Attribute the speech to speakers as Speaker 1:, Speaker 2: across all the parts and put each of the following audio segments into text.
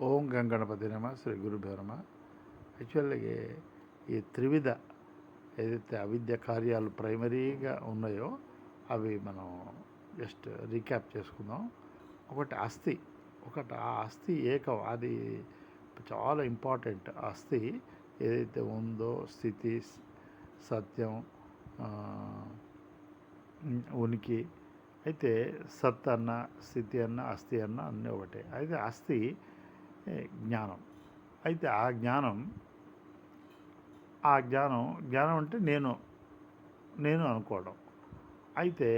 Speaker 1: ఓం గంగణపతి నమ శ్రీ గురుభ్యో నమ. యాక్చువల్గా ఈ త్రివిధ ఏదైతే అవిద్య కార్యాలు ప్రైమరీగా ఉన్నాయో అవి మనం జస్ట్ రీక్యాప్ చేసుకుందాం. ఒకటి అస్థి, ఆ అస్థి ఏకం, అది చాలా ఇంపార్టెంట్. అస్థి ఏదైతే ఉందో స్థితి, సత్యం, ఉనికి. అయితే సత్ అన్న, స్థితి అన్న, అస్థి అన్న అన్నీ ఒకటే. అయితే అస్థి జ్ఞానం. అయితే ఆ జ్ఞానం అంటే నేను అనుకోవడం. అయితే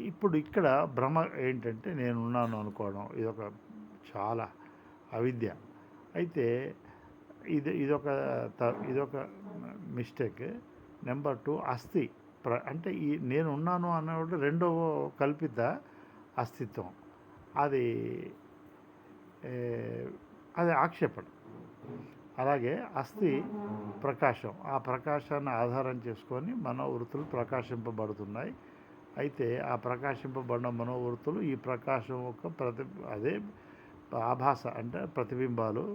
Speaker 1: ఇప్పుడు ఇక్కడ భ్రమ ఏంటంటే నేనున్నాను అనుకోవడం. చాలా అవిద్య. అయితే ఇదొక మిస్టేక్. నెంబర్ 2 అస్థి అంటే ఈ నేనున్నాను అన్నప్పుడు రెండవ కల్పిత అస్తిత్వం, అది ఆక్షేపణ. అలాగే అస్థి ప్రకాశం, ఆ ప్రకాశాన్ని ఆధారం చేసుకొని మనోవృత్తులు ప్రకాశింపబడుతున్నాయి. అయితే ఆ ప్రకాశింపబడిన మనోవృత్తులు ఈ ప్రకాశం యొక్క అదే ఆభాస అంటే ప్రతిబింబాలు,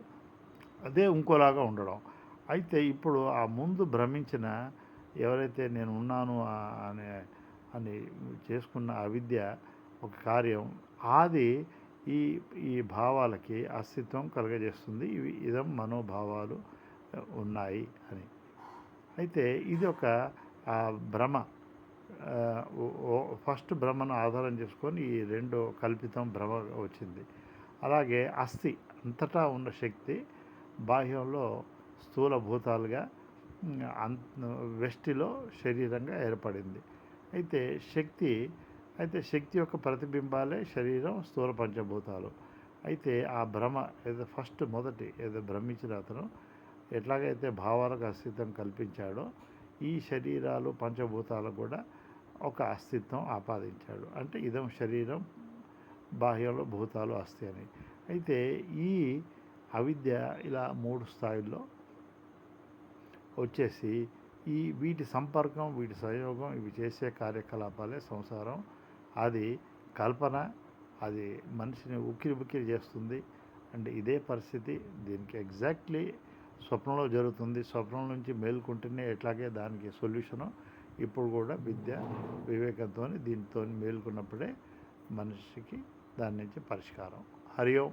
Speaker 1: అదే ఇంకోలాగా ఉండడం. అయితే ఇప్పుడు ఆ ముందు భ్రమించిన ఎవరైతే నేను ఉన్నాను అని చేసుకున్న అవిద్య ఒక కార్యం, అది ఈ భావాలకి అస్తిత్వం కలుగజేస్తుంది. ఇదం మనోభావాలు ఉన్నాయి అని. అయితే ఇది ఒక భ్రమ. ఫస్ట్ భ్రమను ఆధారం చేసుకొని ఈ రెండో కల్పితం భ్రమ వచ్చింది. అలాగే అస్థి అంతటా ఉన్న శక్తి బాహ్యంలో స్థూల భూతాలుగా వెష్టిలో శరీరంగా ఏర్పడింది. అయితే శక్తి యొక్క ప్రతిబింబాలే శరీరం, స్థూల పంచభూతాలు. అయితే ఆ భ్రమ మొదటి భ్రమించిన అతను ఎట్లాగైతే భావాలకు అస్తిత్వం కల్పించాడో, ఈ శరీరాలు పంచభూతాలకు కూడా ఒక అస్తిత్వం ఆపాదించాడు. అంటే ఇదం శరీరం, బాహ్యంలో భూతాలు అస్థి అని. అయితే ఈ అవిద్య ఇలా 3 స్థాయిల్లో వచ్చేసి వీటి సంపర్కం, వీటి సంయోగం, ఇవి చేసే కార్యకలాపాలే సంసారం. అది కల్పన, అది మనిషిని ఉక్కిరి చేస్తుంది. అంటే ఇదే పరిస్థితి దీనికి ఎగ్జాక్ట్లీ స్వప్నంలో జరుగుతుంది. స్వప్నం నుంచి మేల్కుంటేనే ఎట్లాగే దానికి సొల్యూషను. ఇప్పుడు కూడా విద్య వివేకంతో దీంతో మేల్కొన్నప్పుడే మనిషికి దాని నుంచి పరిష్కారం. హరి ఓం.